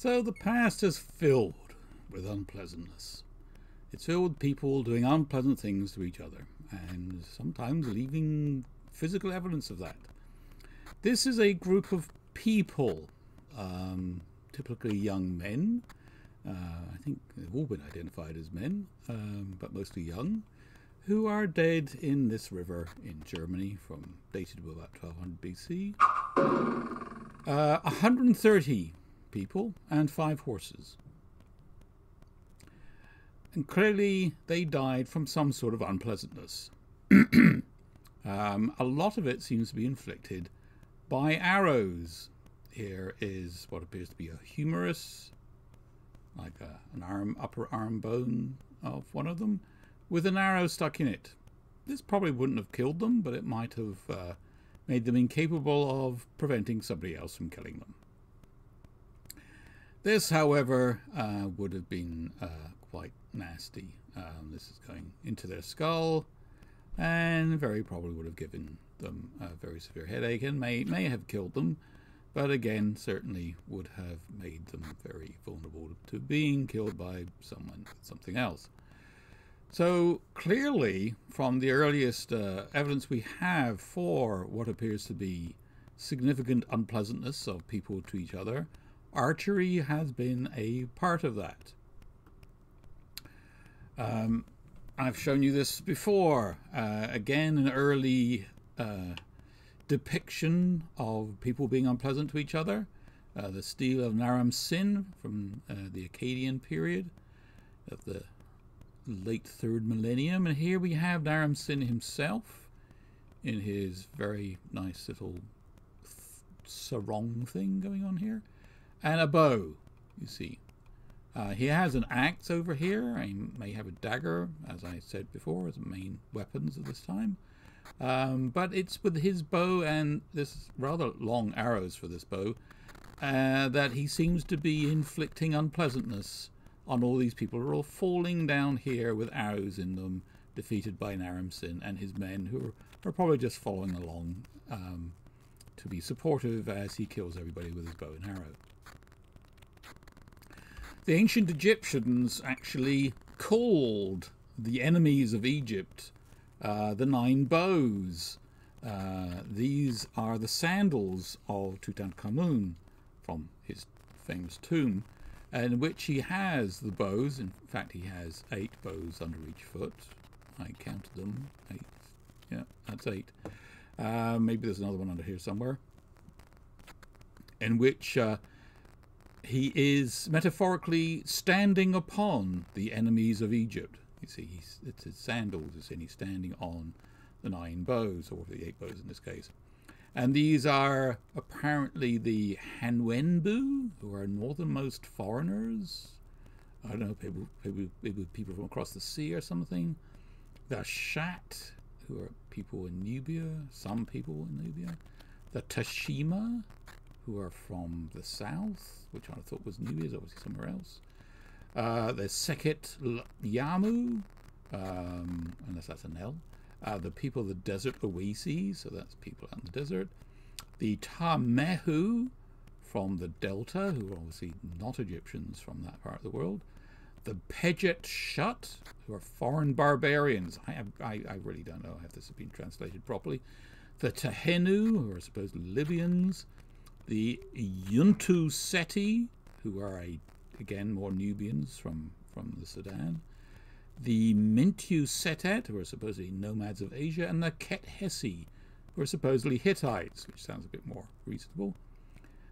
So the past is filled with unpleasantness. It's filled with people doing unpleasant things to each other, and sometimes leaving physical evidence of that. This is a group of people, typically young men. I think they've all been identified as men, but mostly young, who are dead in this river in Germany, dated to about 1200 BC. 130 people and 5 horses. And clearly they died from some sort of unpleasantness. A lot of it seems to be inflicted by arrows. Here is what appears to be a humerus, like an upper arm bone of one of them, with an arrow stuck in it. This probably wouldn't have killed them, but it might have made them incapable of preventing somebody else from killing them. This, however, would have been quite nasty. This is going into their skull, and very probably would have given them a very severe headache, and may have killed them, but again certainly would have made them very vulnerable to being killed by something else. So clearly, from the earliest evidence we have for what appears to be significant unpleasantness of people to each other, archery has been a part of that. I've shown you this before. Again, an early depiction of people being unpleasant to each other. The stele of Naram Sin from the Akkadian period of the late 3rd millennium. And here we have Naram Sin himself in his very nice little sarong thing going on here. And a bow, you see. He has an axe over here. He may have a dagger, as I said before, as main weapons at this time. But it's with his bow and this rather long arrows for this bow that he seems to be inflicting unpleasantness on all these people who are all falling down here with arrows in them, defeated by Naram Sin and his men, who are probably just following along to be supportive as he kills everybody with his bow and arrow. The ancient Egyptians actually called the enemies of Egypt the 9 bows. These are the sandals of Tutankhamun from his famous tomb, in which he has the bows. In fact, he has 8 bows under each foot. I counted them. 8. Yeah, that's 8. Maybe there's another one under here somewhere, in which he is metaphorically standing upon the enemies of Egypt. You see, it's his sandals, he's standing on the 9 bows, or the 8 bows in this case. And these are apparently the Hanwenbu, who are northernmost foreigners. I don't know, people from across the sea or something. The Shat, who are people in Nubia, some people in Nubia. The Tashima, who are from the south, which I thought was Nubia, is obviously somewhere else. The Seket Yamu, unless that's an L. The people of the desert Oases, so that's people out in the desert. The Tamehu from the Delta, who are obviously not Egyptians from that part of the world. The Pejet Shut, who are foreign barbarians. I really don't know if this has been translated properly. The Tahenu, who are supposedly Libyans. The Yuntu Seti, who are again more Nubians from the Sudan. The Mintu Setet, who are supposedly nomads of Asia, and the Ket Hesi, who are supposedly Hittites, which sounds a bit more reasonable.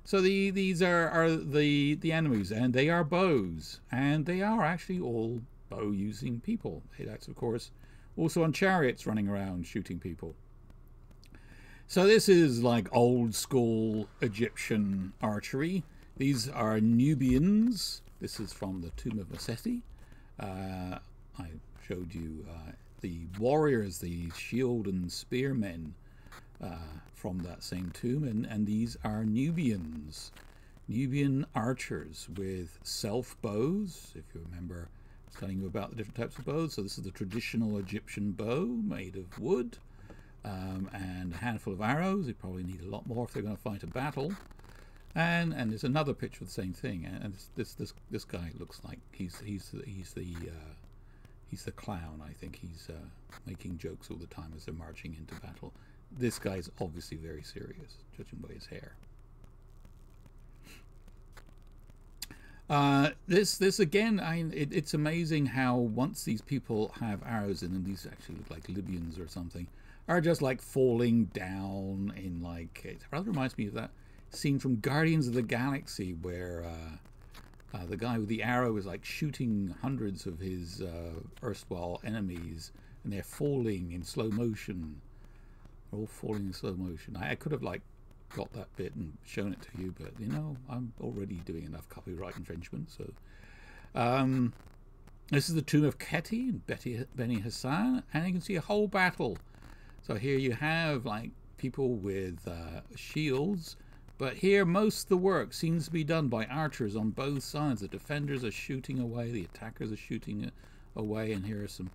So these are the enemies, and they are bows, and they are actually all bow-using people. Hittites, of course, also on chariots running around shooting people. So this is like old school Egyptian archery. These are Nubians. This is from the tomb of Meseti. I showed you the warriors, the shield and spearmen from that same tomb, and these are Nubians, Nubian archers with self bows. If you remember, I was telling you about the different types of bows. So this is the traditional Egyptian bow made of wood, and a handful of arrows. They probably need a lot more if they're going to fight a battle. And there's another picture of the same thing. And this guy looks like he's the clown. I think he's making jokes all the time as they're marching into battle. This guy's obviously very serious, judging by his hair. This again, it's amazing how once these people have arrows in them, these actually look like Libyans or something, are just like falling down in like, it rather reminds me of that scene from Guardians of the Galaxy where the guy with the arrow is like shooting hundreds of his erstwhile enemies, and they're falling in slow motion. They're all falling in slow motion. I could have like got that bit and shown it to you, but you know, I'm already doing enough copyright infringement. So this is the tomb of Keti and Beni Hassan, and you can see a whole battle. So here you have like people with shields, but here most of the work seems to be done by archers on both sides. The defenders are shooting away, the attackers are shooting away, and here are some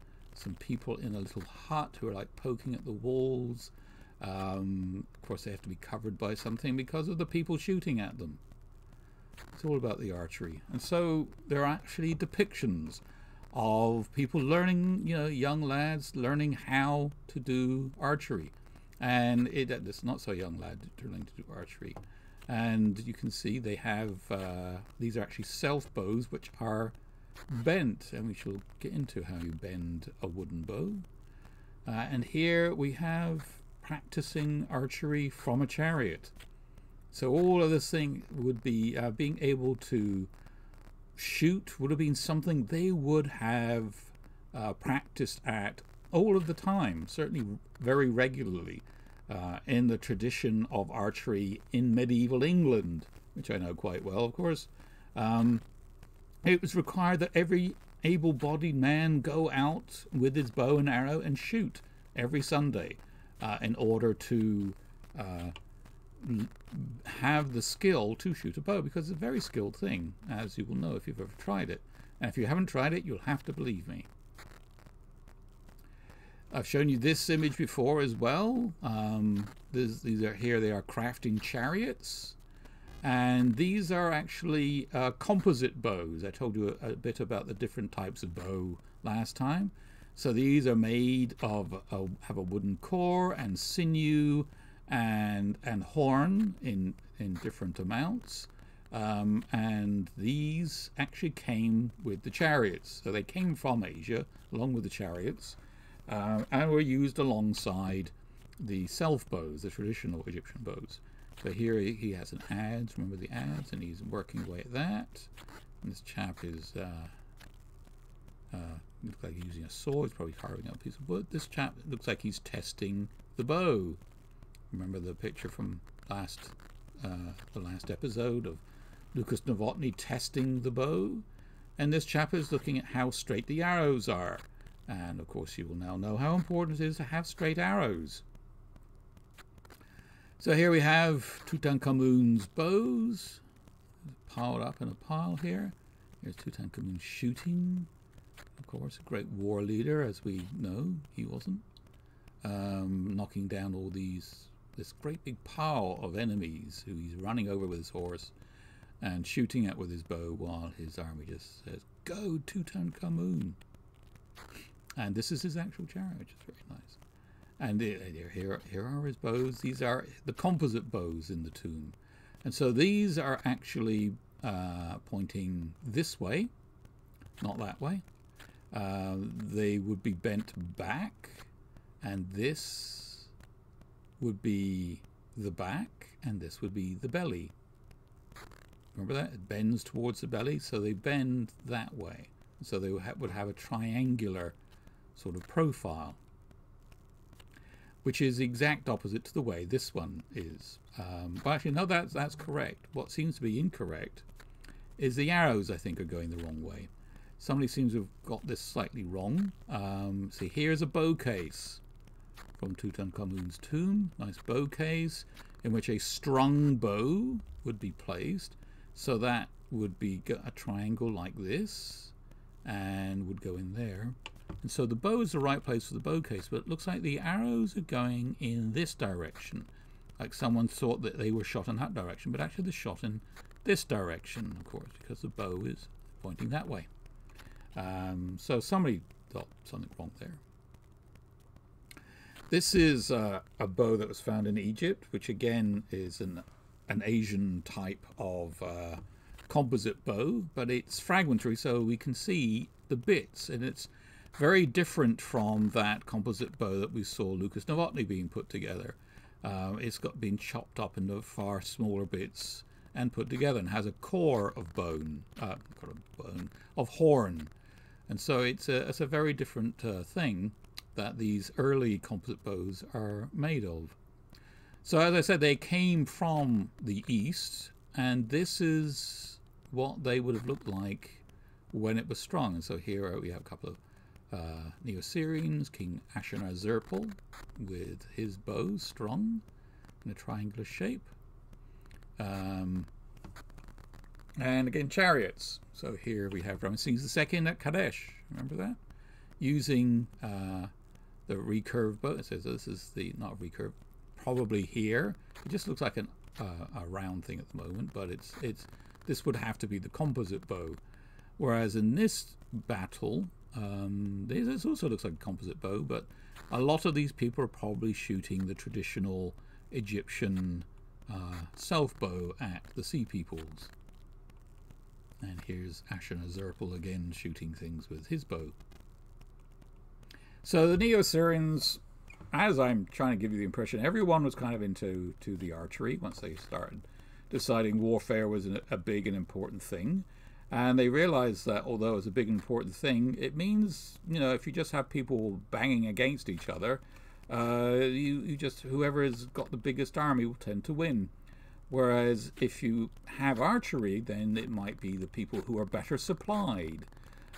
people in a little hut who are like poking at the walls. Of course, they have to be covered by something because of the people shooting at them. It's all about the archery. And so there are actually depictions of people learning, you know, young lads learning how to do archery. And it's not so young lad learning to do archery. And you can see they have, these are actually self bows, which are bent. And we shall get into how you bend a wooden bow. And here we have practicing archery from a chariot. So all of this thing would be being able to shoot would have been something they would have practiced at all of the time, certainly very regularly, in the tradition of archery in medieval England, which I know quite well, of course. It was required that every able-bodied man go out with his bow and arrow and shoot every Sunday in order to have the skill to shoot a bow, because it's a very skilled thing, as you will know if you've ever tried it. And if you haven't tried it, you'll have to believe me. I've shown you this image before as well. These are here. They are crafting chariots, and these are actually composite bows. I told you a bit about the different types of bow last time. So these are made of have a wooden core and sinew and horn in different amounts, and these actually came with the chariots. So they came from Asia along with the chariots, and were used alongside the self bows, the traditional Egyptian bows. So here he has an adze, remember the adze, and he's working away at that. And this chap is looks like he's using a sword. He's probably carving out a piece of wood. This chap looks like he's testing the bow. Remember the picture from the last episode of Lucas Novotny testing the bow? And this chap is looking at how straight the arrows are. And of course you will now know how important it is to have straight arrows. So here we have Tutankhamun's bows piled up in a pile here. Here's Tutankhamun shooting. Of course, a great war leader, as we know he wasn't. Knocking down all this great big pile of enemies who he's running over with his horse and shooting at with his bow while his army just says, "Go, Tutankhamun!" And this is his actual chariot, which is very nice. And here are his bows. These are the composite bows in the tomb. And so these are actually pointing this way, not that way. They would be bent back, and this would be the back, and this would be the belly. Remember that? It bends towards the belly, so they bend that way. So they would have a triangular sort of profile, which is the exact opposite to the way this one is. But actually, no, that's correct. What seems to be incorrect is the arrows, I think, are going the wrong way. Somebody seems to have got this slightly wrong. See, here's a bow case from Tutankhamun's tomb. Nice bow case in which a strung bow would be placed. So that would be a triangle like this and would go in there. And so the bow is the right place for the bow case, but it looks like the arrows are going in this direction. like someone thought that they were shot in that direction, but actually they're shot in this direction, of course, because the bow is pointing that way. So somebody got something wrong there. This is a bow that was found in Egypt, which again is an Asian type of composite bow, but it's fragmentary, so we can see the bits, and it's very different from that composite bow that we saw Lucas Novotny being put together. It's been chopped up into far smaller bits and put together, and has a core of of horn, and so it's a very different thing that these early composite bows are made of. So as I said, they came from the east, and this is what they would have looked like when it was strung. And so here we have a couple of Neo-Assyrians, King Ashurnazirpal with his bow strung in a triangular shape. And again, chariots. So here we have Ramesses II at Kadesh. Remember that? Using the recurved bow. It says this is the, not recurved, probably here. It just looks like a round thing at the moment, but this would have to be the composite bow. Whereas in this battle, this also looks like a composite bow, but a lot of these people are probably shooting the traditional Egyptian self bow at the Sea Peoples. And here's Ashurnazirpal again shooting things with his bow. So the Neo-Assyrians, as I'm trying to give you the impression, everyone was kind of into the archery once they started deciding warfare was a big and important thing. And they realized that although it's a big and important thing, it means, you know, if you just have people banging against each other, you just, whoever has got the biggest army will tend to win. Whereas if you have archery, then it might be the people who are better supplied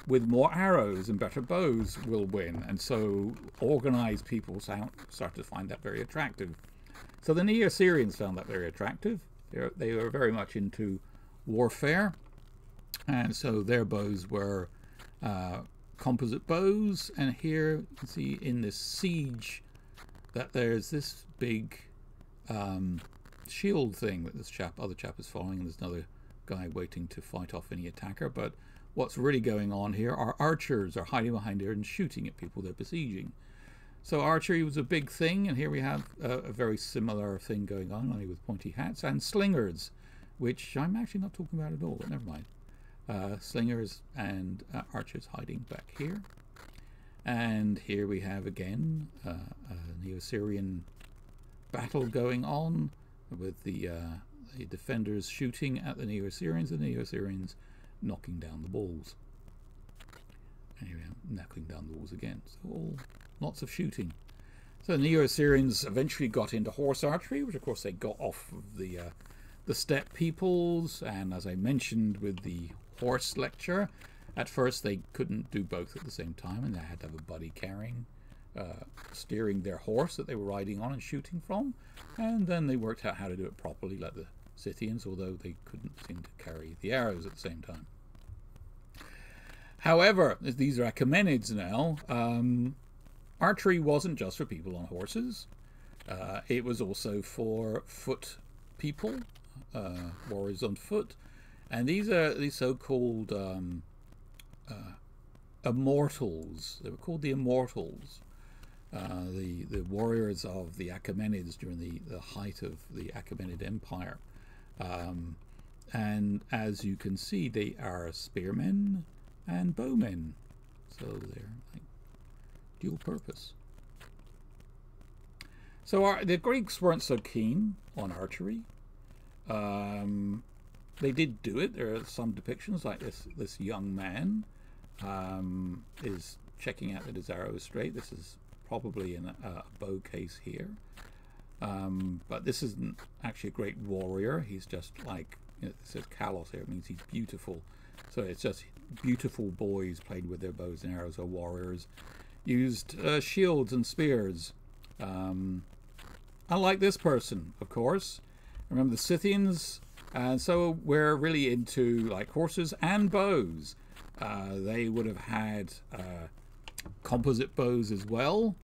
with more arrows and better bows will win. And so organized people start to find that very attractive. So the Neo-Assyrians found that very attractive. They were very much into warfare. And so their bows were composite bows. And here you can see in this siege that there's this big shield thing that this other chap is following, and there's another guy waiting to fight off any attacker. But what's really going on here are archers are hiding behind here and shooting at people they're besieging. So archery was a big thing, and here we have a very similar thing going on, only with pointy hats, and slingers, which I'm actually not talking about at all, but never mind. Slingers and archers hiding back here. And here we have again a Neo-Assyrian battle going on with the defenders shooting at the Neo-Assyrians, and the Neo-Assyrians knocking down the walls. And here we have knocking down the walls again. So lots of shooting. So the Neo-Assyrians eventually got into horse archery, which of course they got off of the steppe peoples, and as I mentioned with the horse lecture, at first they couldn't do both at the same time, and they had to have a buddy carrying, steering their horse that they were riding on and shooting from, and then they worked out how to do it properly like the Scythians, although they couldn't seem to carry the arrows at the same time. However, these are Achaemenids now. Archery wasn't just for people on horses. It was also for foot people, warriors on foot. And these are the so-called Immortals. They were called the Immortals. The warriors of the Achaemenids during the height of the Achaemenid Empire. And as you can see, they are spearmen and bowmen. So they're like dual purpose. So the Greeks weren't so keen on archery. They did do it. There are some depictions like this young man is checking out that his arrow is straight. This is probably in a bow case here. But this isn't actually a great warrior. He's just like, you know, it says kalos here. It means he's beautiful. So it's just beautiful boys played with their bows and arrows, or warriors. Used shields and spears. Unlike this person, of course. Remember the Scythians? And so we're really into like horses and bows. They would have had composite bows as well.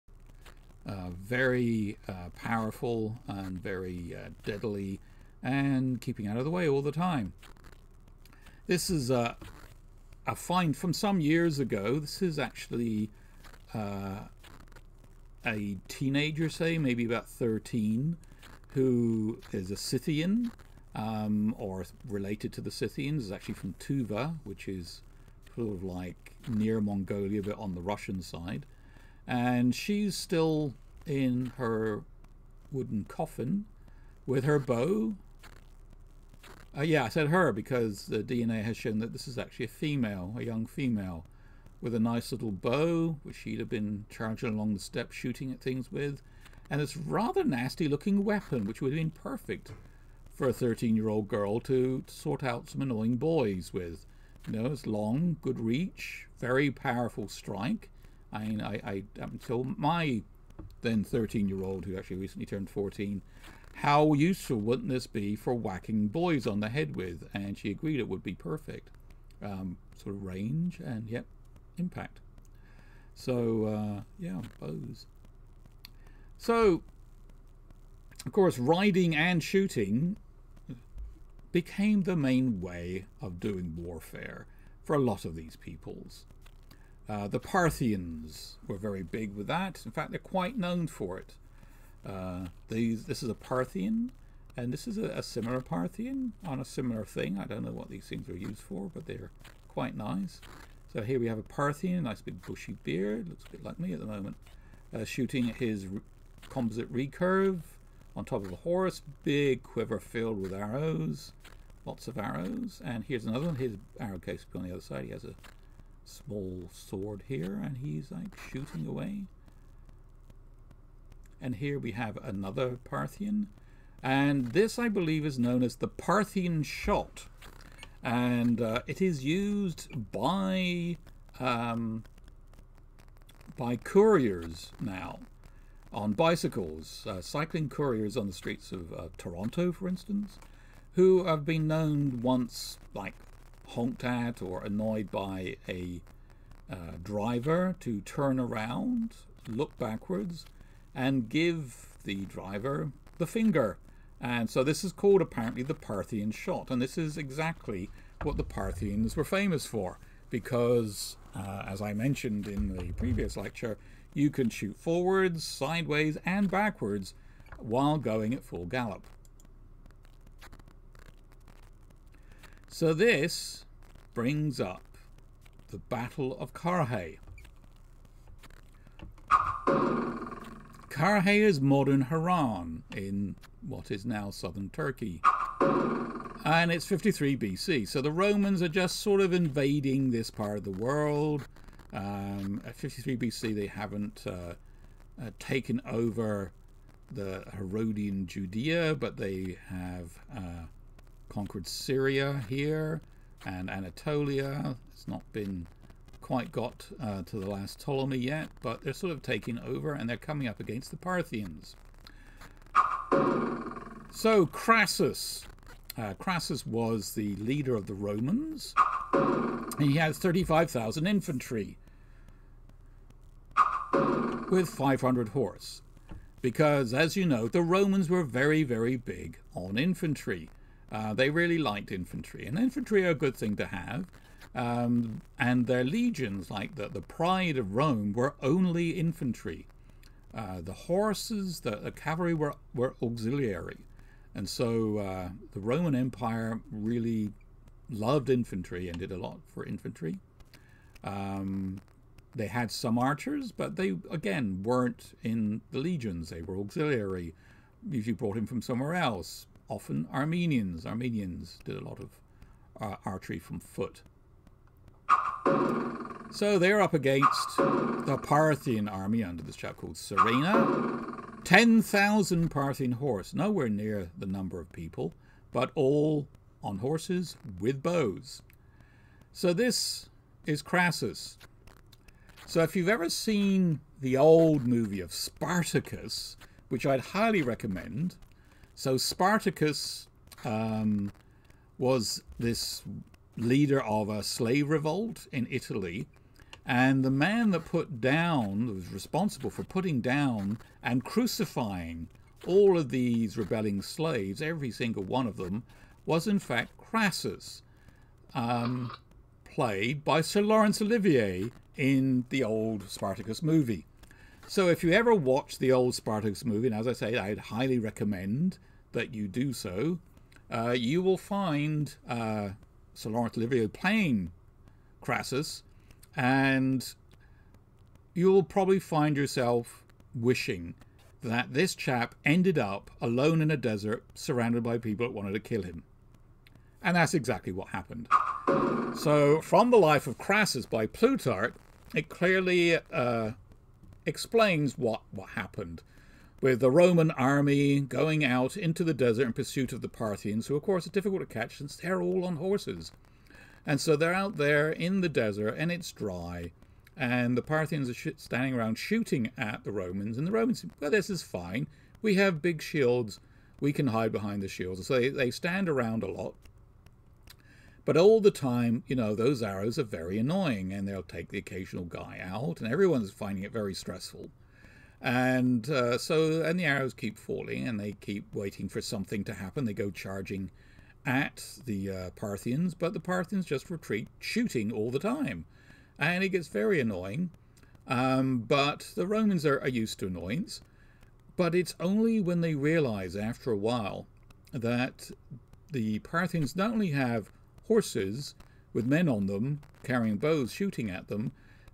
very powerful and very deadly, and keeping out of the way all the time. This is a find from some years ago. This is actually a teenager, say maybe about 13, who is a Scythian, or related to the Scythians. Is actually from Tuva, which is sort of like near Mongolia, but on the Russian side. And she's still in her wooden coffin with her bow. Yeah, I said her because the DNA has shown that this is actually a female, a young female, with a nice little bow, which she'd have been charging along the steps shooting at things with, and this rather nasty looking weapon, which would have been perfect for a 13-year-old girl to sort out some annoying boys with. You know, it's long, good reach, very powerful strike. I mean, I until my then 13-year-old, who actually recently turned 14, how useful wouldn't this be for whacking boys on the head with? And she agreed it would be perfect. Sort of range and, yep, impact. So, yeah, bows. So, of course, riding and shooting became the main way of doing warfare for a lot of these peoples. The Parthians were very big with that. In fact, they're quite known for it. This is a Parthian, and this is a similar Parthian on a similar thing. I don't know what these things are used for, but they're quite nice. So here we have a Parthian, nice big bushy beard, looks a bit like me at the moment, shooting at his composite recurve on top of a horse, big quiver filled with arrows, lots of arrows. And here's another one. His arrow case will be on the other side. He has a small sword here, and he's like shooting away. And here we have another Parthian, and this I believe is known as the Parthian shot, and it is used by couriers now on bicycles, cycling couriers on the streets of Toronto, for instance, who have been known once, like, honked at or annoyed by a driver, to turn around, look backwards, and give the driver the finger. And so this is called apparently the Parthian shot, and this is exactly what the Parthians were famous for, because as I mentioned in the previous lecture, you can shoot forwards, sideways and backwards while going at full gallop. So this brings up the Battle of Karhay. Karhay is modern Haran in what is now southern Turkey, and it's 53 BC. So the Romans are just sort of invading this part of the world. At 53 BC they haven't taken over the Herodian Judea, but they have conquered Syria here and Anatolia. It's not been quite got to the last Ptolemy yet, but they're sort of taking over, and they're coming up against the Parthians. So Crassus. Crassus was the leader of the Romans. He had 35,000 infantry with 500 horse. Because, as you know, the Romans were very, very big on infantry. They really liked infantry, and infantry are a good thing to have. And their legions, like the pride of Rome, were only infantry. The horses, the cavalry were auxiliary. And so the Roman Empire really loved infantry and did a lot for infantry. They had some archers, but they, again, weren't in the legions. They were auxiliary, usually brought in from somewhere else. Often Armenians. Armenians did a lot of archery from foot. So they're up against the Parthian army under this chap called Serena. 10,000 Parthian horse, nowhere near the number of people, but all on horses with bows. So this is Crassus. So if you've ever seen the old movie of Spartacus, which I'd highly recommend. So Spartacus was this leader of a slave revolt in Italy, And the man that was responsible for putting down and crucifying all of these rebelling slaves, every single one of them, was in fact Crassus, played by Sir Laurence Olivier in the old Spartacus movie. So if you ever watch the old Spartacus movie, and as I say, I'd highly recommend that you do so, you will find Sir Laurence Olivier playing Crassus, and you'll probably find yourself wishing that this chap ended up alone in a desert surrounded by people that wanted to kill him. And that's exactly what happened. So from the Life of Crassus by Plutarch, it clearly explains what happened with the Roman army going out into the desert in pursuit of the Parthians, who of course are difficult to catch since they're all on horses. And so they're out there in the desert and it's dry, and the Parthians are standing around shooting at the Romans, and the Romans say, well, this is fine, we have big shields, we can hide behind the shields. So they stand around a lot, but all the time, you know, those arrows are very annoying, and they'll take the occasional guy out, and everyone's finding it very stressful. And and the arrows keep falling, and they keep waiting for something to happen. They go charging at the Parthians, but the Parthians just retreat, shooting all the time, and it gets very annoying. But the Romans are used to annoyance. But it's only when they realize after a while that the Parthians not only have horses with men on them carrying bows shooting at them,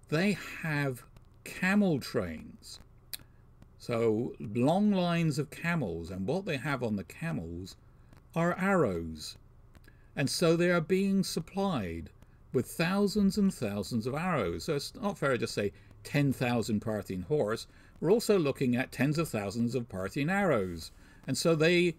they have camel trains. So long lines of camels, and what they have on the camels are arrows. And so they are being supplied with thousands and thousands of arrows. So it's not fair to just say 10,000 Parthian horse. We're also looking at tens of thousands of Parthian arrows. And so they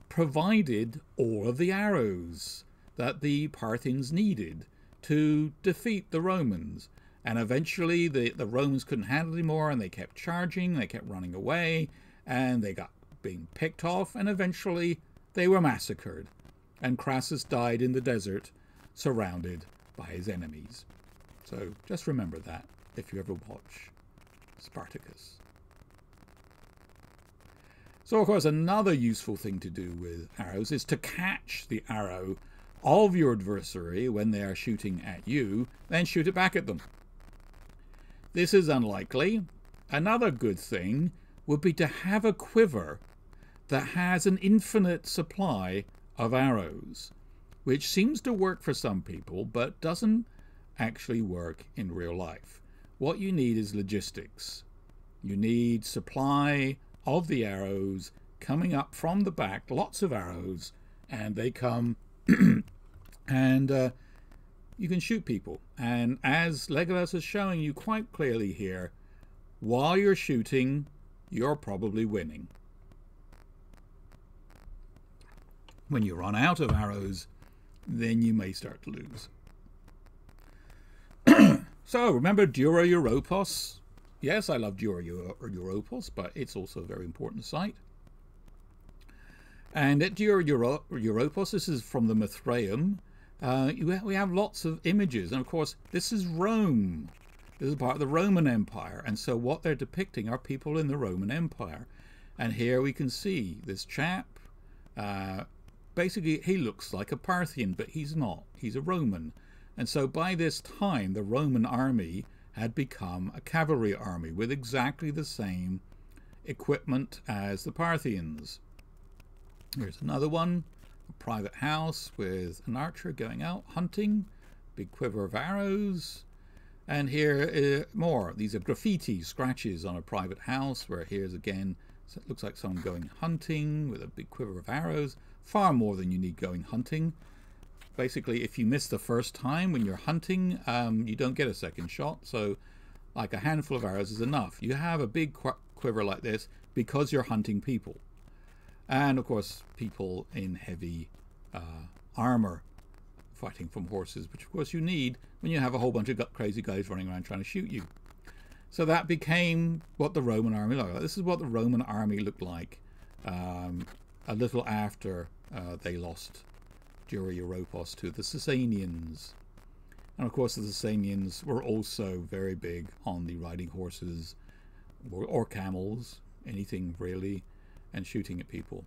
provided all of the arrows that the Parthians needed to defeat the Romans. And eventually the Romans couldn't handle it anymore, and they kept charging, they kept running away, and they got being picked off, and eventually they were massacred. And Crassus died in the desert, surrounded by his enemies. So just remember that if you ever watch Spartacus. So of course another useful thing to do with arrows is to catch the arrow of your adversary when they are shooting at you, then shoot it back at them. This is unlikely. Another good thing would be to have a quiver that has an infinite supply of arrows, which seems to work for some people, but doesn't actually work in real life. What you need is logistics. You need supply of the arrows coming up from the back, lots of arrows, and they come and you can shoot people. And as Legolas is showing you quite clearly here, while you're shooting, you're probably winning. When you run out of arrows, then you may start to lose. So remember Dura Europos? Yes, I love Dura Europos, but it's also a very important site. And at Dura Europos, this is from the Mithraeum, we have lots of images. And of course, this is Rome. This is part of the Roman Empire. And so what they're depicting are people in the Roman Empire. And here we can see this chap. Basically, he looks like a Parthian, but he's not. He's a Roman. And so by this time, the Roman army had become a cavalry army with exactly the same equipment as the Parthians. Here's another one, a private house with an archer going out hunting, big quiver of arrows. And here more. These are graffiti scratches on a private house, where here's again, so it looks like someone going hunting with a big quiver of arrows. Far more than you need going hunting. Basically, if you miss the first time when you're hunting, you don't get a second shot. So like a handful of arrows is enough. You have a big quiver like this because you're hunting people. And of course, people in heavy armor fighting from horses, which of course you need when you have a whole bunch of crazy guys running around trying to shoot you. So that became what the Roman army looked like. This is what the Roman army looked like a little after they lost Dura Europos to the Sasanians. And of course the Sasanians were also very big on the riding horses or camels, anything really, and shooting at people.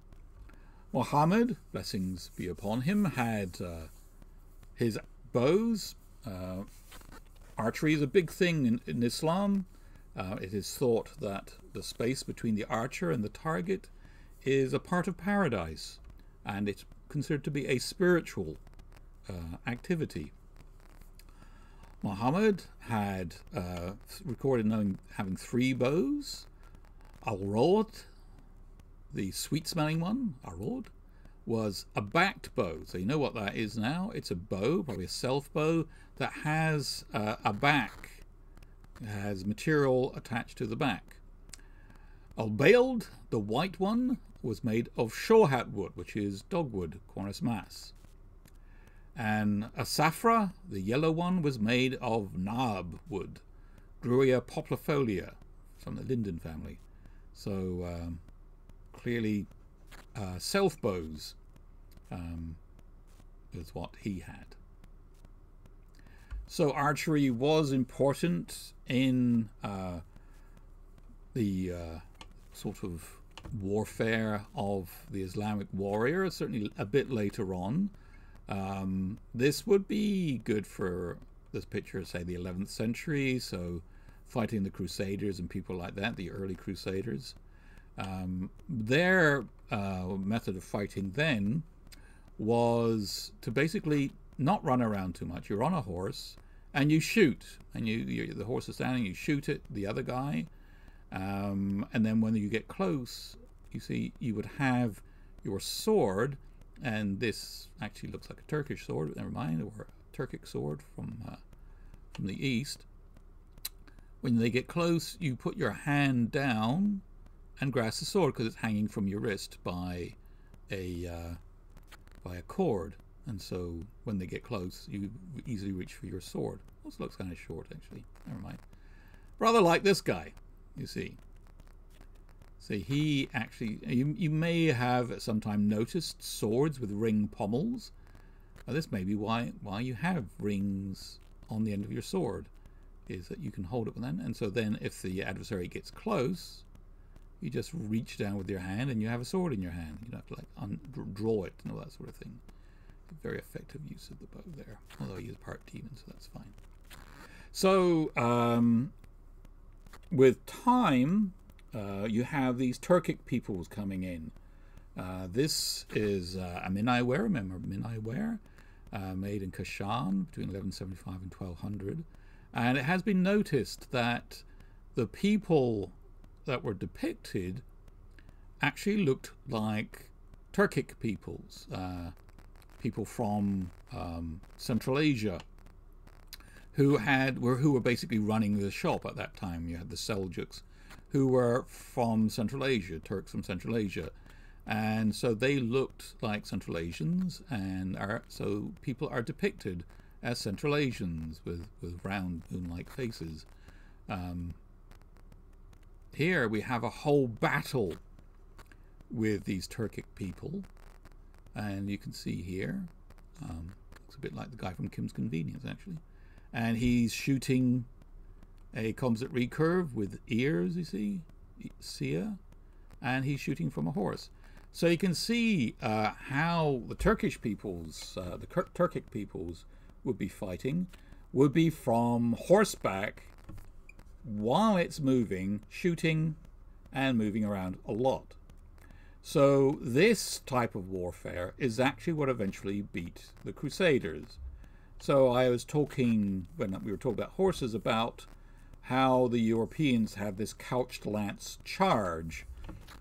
Muhammad, blessings be upon him, had his bows. Archery is a big thing in Islam. It is thought that the space between the archer and the target is a part of paradise, and it's considered to be a spiritual activity. Muhammad had recorded having 3 bows. Al-Rod, the sweet-smelling one, Al-Rod, was a backed bow. So you know what that is now. It's a bow, probably a self-bow, that has a back. It has material attached to the back. Al-Bald, the white one, was made of shohat wood, which is dogwood, Cornus mas. And a Safra, the yellow one, was made of nab wood, Gruia poplifolia, from the linden family. So clearly self bows is what he had. So archery was important in the sort of warfare of the Islamic warrior, certainly a bit later on. This would be good for this picture, say the 11th century, so fighting the Crusaders and people like that, the early Crusaders. Their method of fighting then was to basically not run around too much. You're on a horse and you shoot, and the horse is standing, you shoot at the other guy, and then when you get close, you see you would have your sword, and this actually looks like a Turkish sword, but never mind, or a Turkic sword from the east. When they get close, you put your hand down and grasp the sword because it's hanging from your wrist by a cord. And so when they get close, you easily reach for your sword. Also looks kind of short, actually. Never mind. Rather like this guy, you see. See, he actually, you may have at some time noticed swords with ring pommels. This may be why you have rings on the end of your sword, is that you can hold it with them. And so then if the adversary gets close, you just reach down with your hand and you have a sword in your hand. You don't have to like draw it and all that sort of thing. Very effective use of the bow there, although he's part demon, so that's fine. So with time, you have these Turkic peoples coming in. This is a Minai ware, remember Minai ware, made in Kashan between 1175 and 1200. And it has been noticed that the people that were depicted actually looked like Turkic peoples. People from Central Asia who were basically running the shop at that time. You had the Seljuks who were from Central Asia, Turks from Central Asia, and so they looked like Central Asians, and so people are depicted as Central Asians with round moon-like faces. Here we have a whole battle with these Turkic people. And you can see here, looks a bit like the guy from Kim's Convenience, actually. And he's shooting a composite recurve with ears, you see, Sia, and he's shooting from a horse. So you can see how the Turkish peoples, the Turkic peoples would be fighting, would be from horseback while it's moving, shooting and moving around a lot. So this type of warfare is actually what eventually beat the Crusaders. So I was talking, when we were talking about horses, about how the Europeans had this couched lance charge,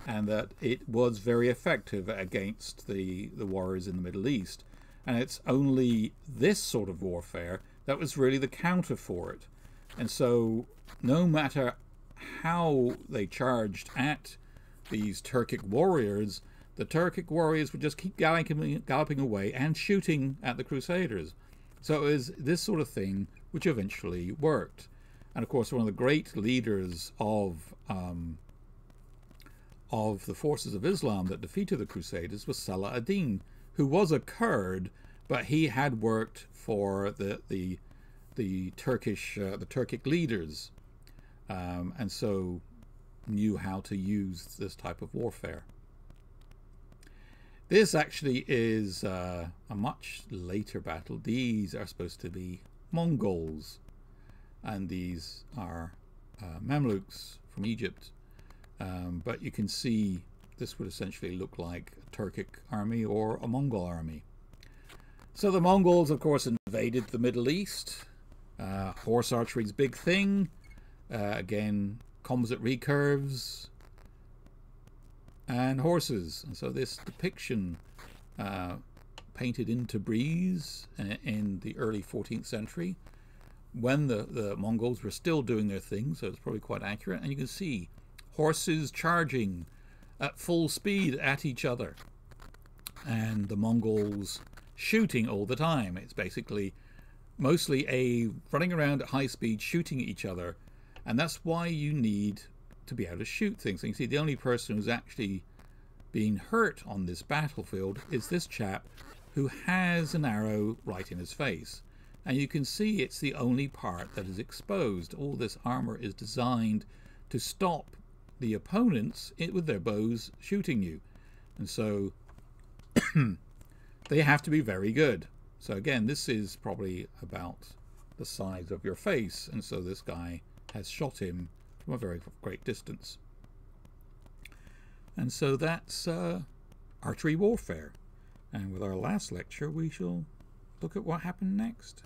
and that it was very effective against the warriors in the Middle East. And it's only this sort of warfare that was really the counter for it. And so no matter how they charged at these Turkic warriors, the Turkic warriors would just keep galloping away and shooting at the Crusaders. So it was this sort of thing which eventually worked. And of course, one of the great leaders of the forces of Islam that defeated the Crusaders was Salah ad-Din, who was a Kurd, but he had worked for the the Turkic leaders, and so knew how to use this type of warfare. This actually is a much later battle. These are supposed to be Mongols, and these are Mamluks from Egypt. But you can see this would essentially look like a Turkic army or a Mongol army. So the Mongols, of course, invaded the Middle East. Horse archery is a big thing. Again, composite recurves and horses. And so this depiction painted in Tabriz in the early 14th century, when the Mongols were still doing their thing, so it's probably quite accurate. And you can see horses charging at full speed at each other, and the Mongols shooting all the time. It's basically mostly running around at high speed shooting at each other, and that's why you need to be able to shoot things. And you can see the only person who's actually being hurt on this battlefield is this chap who has an arrow right in his face. And you can see it's the only part that is exposed. All this armor is designed to stop the opponents with their bows shooting you. And so they have to be very good. So again, this is probably about the size of your face. And so this guy has shot him from a very great distance. And so that's archery warfare. And with our last lecture, we shall look at what happened next.